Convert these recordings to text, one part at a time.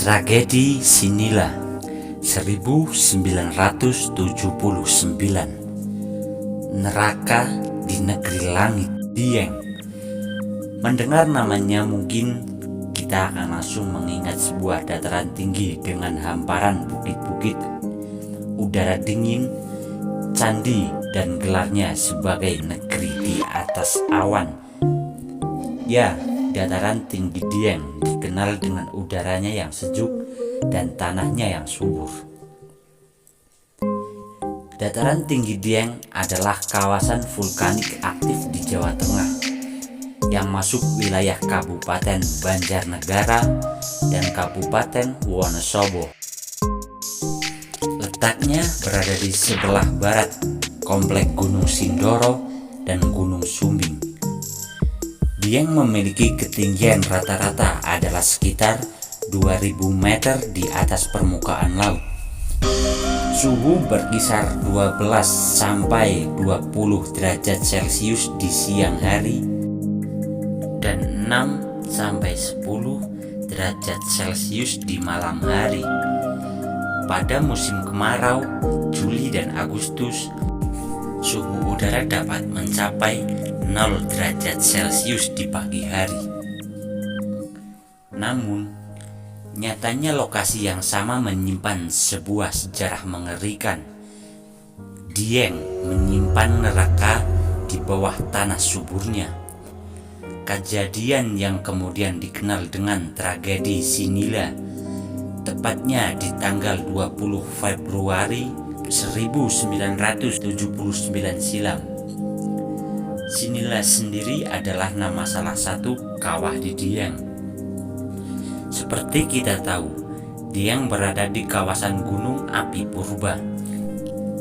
Tragedi Sinila 1979. Neraka di Negeri Langit, Dieng. Mendengar namanya mungkin kita akan langsung mengingat sebuah dataran tinggi dengan hamparan bukit-bukit, udara dingin, candi, dan gelarnya sebagai negeri di atas awan. Ya, dataran tinggi Dieng dikenal dengan udaranya yang sejuk dan tanahnya yang subur. Dataran tinggi Dieng adalah kawasan vulkanik aktif di Jawa Tengah yang masuk wilayah Kabupaten Banjarnegara dan Kabupaten Wonosobo. Letaknya berada di sebelah barat komplek Gunung Sindoro dan Gunung Sumbing. Dieng memiliki ketinggian rata-rata adalah sekitar 2000 meter di atas permukaan laut. Suhu berkisar 12 sampai 20 derajat Celcius di siang hari dan 6 sampai 10 derajat Celcius di malam hari. Pada musim kemarau, Juli dan Agustus, suhu udara dapat mencapai 0 derajat Celcius di pagi hari. Namun, nyatanya lokasi yang sama menyimpan sebuah sejarah mengerikan. Dieng menyimpan neraka di bawah tanah suburnya. Kejadian yang kemudian dikenal dengan tragedi Sinila, tepatnya di tanggal 20 Februari 1979 silam. Sinila sendiri adalah nama salah satu kawah di Dieng. Seperti kita tahu, Dieng berada di kawasan Gunung Api Purba.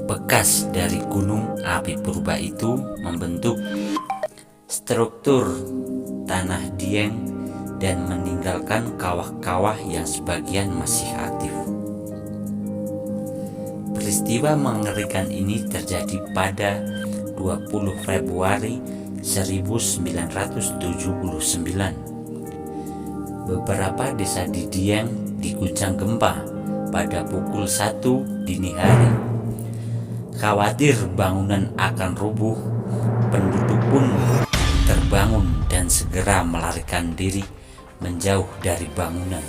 Bekas dari Gunung Api Purba itu membentuk struktur tanah Dieng dan meninggalkan kawah-kawah yang sebagian masih aktif. Peristiwa mengerikan ini terjadi pada 20 Februari 1979. Beberapa desa di Dieng diguncang gempa pada pukul 1 dini hari. Khawatir bangunan akan rubuh, penduduk pun terbangun dan segera melarikan diri menjauh dari bangunan.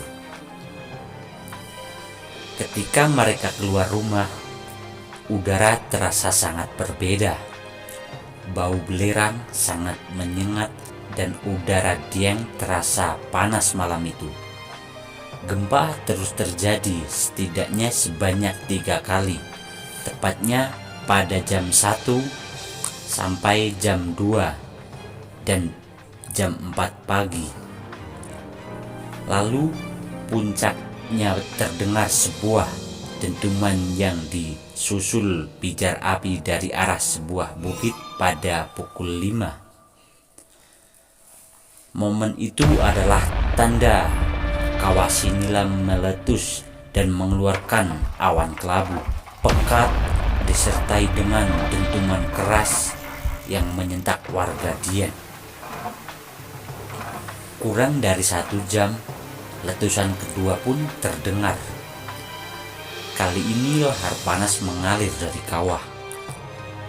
Ketika mereka keluar rumah, udara terasa sangat berbeda. Bau belerang sangat menyengat dan udara Dieng terasa panas malam itu. Gempa terus terjadi setidaknya sebanyak 3 kali, tepatnya pada jam 1 sampai jam 2 dan jam 4 pagi. Lalu puncaknya terdengar sebuah dentuman yang disusul pijar api dari arah sebuah bukit pada pukul 5. Momen itu adalah tanda kawah Sinila meletus dan mengeluarkan awan kelabu pekat disertai dengan dentuman keras yang menyentak warga Dieng. Kurang dari 1 jam, letusan kedua pun terdengar. Kali ini lahar panas mengalir dari kawah.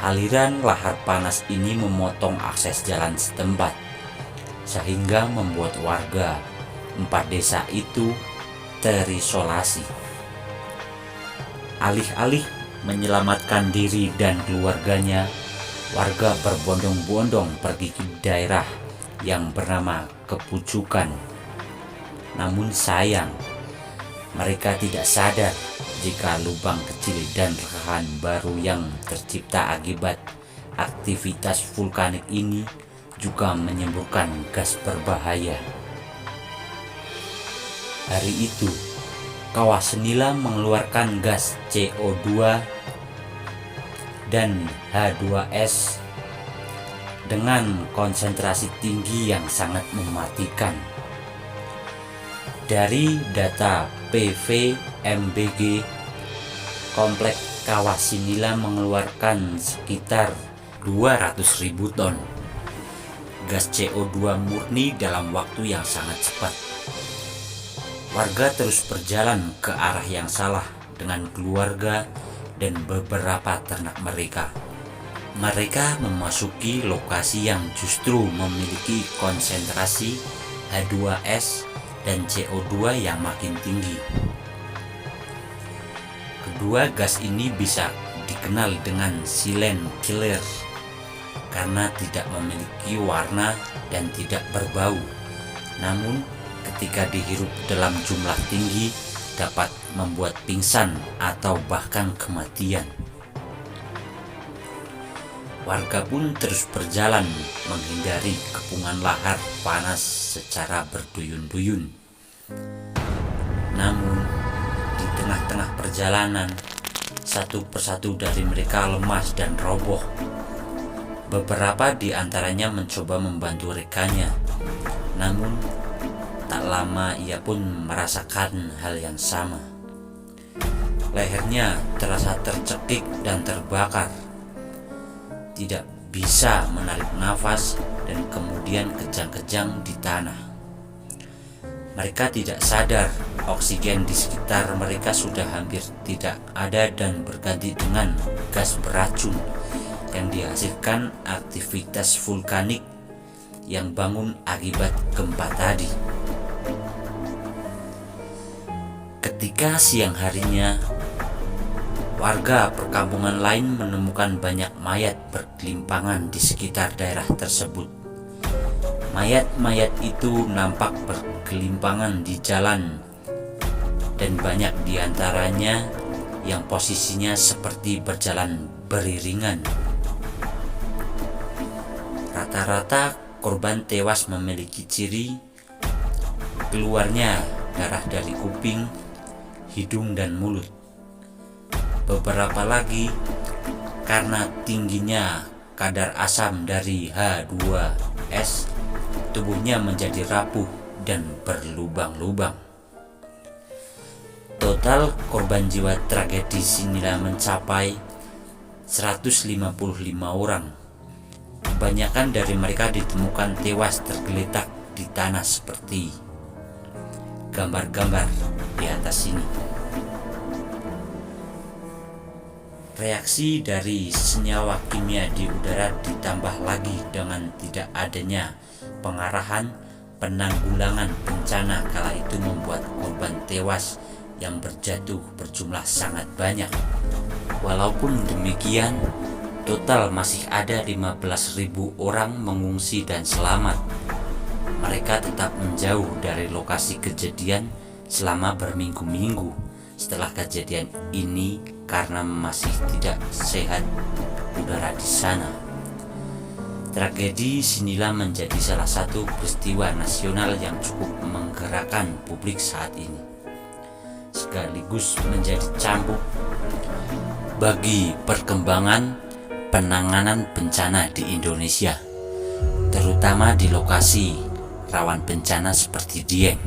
Aliran lahar panas ini memotong akses jalan setempat, sehingga membuat warga 4 desa itu terisolasi. Alih-alih menyelamatkan diri dan keluarganya, warga berbondong-bondong pergi ke daerah yang bernama Kepucukan. Namun sayang, mereka tidak sadar jika lubang kecil dan rekahan baru yang tercipta akibat aktivitas vulkanik ini juga menyemburkan gas berbahaya. Hari itu, kawah Sinila mengeluarkan gas CO2 dan H2S dengan konsentrasi tinggi yang sangat mematikan. Dari data PVMBG, komplek kawah Sinila mengeluarkan sekitar 200.000 ton gas CO2 murni dalam waktu yang sangat cepat. Warga terus berjalan ke arah yang salah dengan keluarga dan beberapa ternak mereka. Mereka memasuki lokasi yang justru memiliki konsentrasi H2S dan CO2 yang makin tinggi. Kedua gas ini bisa dikenal dengan silent killer karena tidak memiliki warna dan tidak berbau. Namun, ketika dihirup dalam jumlah tinggi dapat membuat pingsan atau bahkan kematian. Warga pun terus berjalan menghindari kepungan lahar panas secara berduyun-duyun. Namun, di tengah-tengah perjalanan, satu persatu dari mereka lemas dan roboh. Beberapa di antaranya mencoba membantu rekannya, namun tak lama ia pun merasakan hal yang sama. Lehernya terasa tercekik dan terbakar. Tidak bisa menarik nafas dan kemudian kejang-kejang di tanah. Mereka tidak sadar oksigen di sekitar mereka sudah hampir tidak ada dan berganti dengan gas beracun yang dihasilkan aktivitas vulkanik yang bangun akibat gempa tadi. Ketika siang harinya, warga perkampungan lain menemukan banyak mayat bergelimpangan di sekitar daerah tersebut. Mayat-mayat itu nampak bergelimpangan di jalan dan banyak di antaranya yang posisinya seperti berjalan beriringan. Rata-rata korban tewas memiliki ciri keluarnya darah dari kuping, hidung, dan mulut. Beberapa lagi karena tingginya kadar asam dari H2S, tubuhnya menjadi rapuh dan berlubang-lubang. Total korban jiwa tragedi Sinila mencapai 155 orang. Kebanyakan dari mereka ditemukan tewas tergeletak di tanah seperti gambar-gambar di atas ini. Reaksi dari senyawa kimia di udara ditambah lagi dengan tidak adanya pengarahan penanggulangan bencana kala itu membuat korban tewas yang berjatuh berjumlah sangat banyak. Walaupun demikian, total masih ada 15.000 orang mengungsi dan selamat. Mereka tetap menjauh dari lokasi kejadian selama berminggu-minggu setelah kejadian ini karena masih tidak sehat udara di sana. Tragedi Sinila menjadi salah satu peristiwa nasional yang cukup menggerakkan publik saat ini, sekaligus menjadi cambuk bagi perkembangan penanganan bencana di Indonesia, terutama di lokasi rawan bencana seperti Dieng.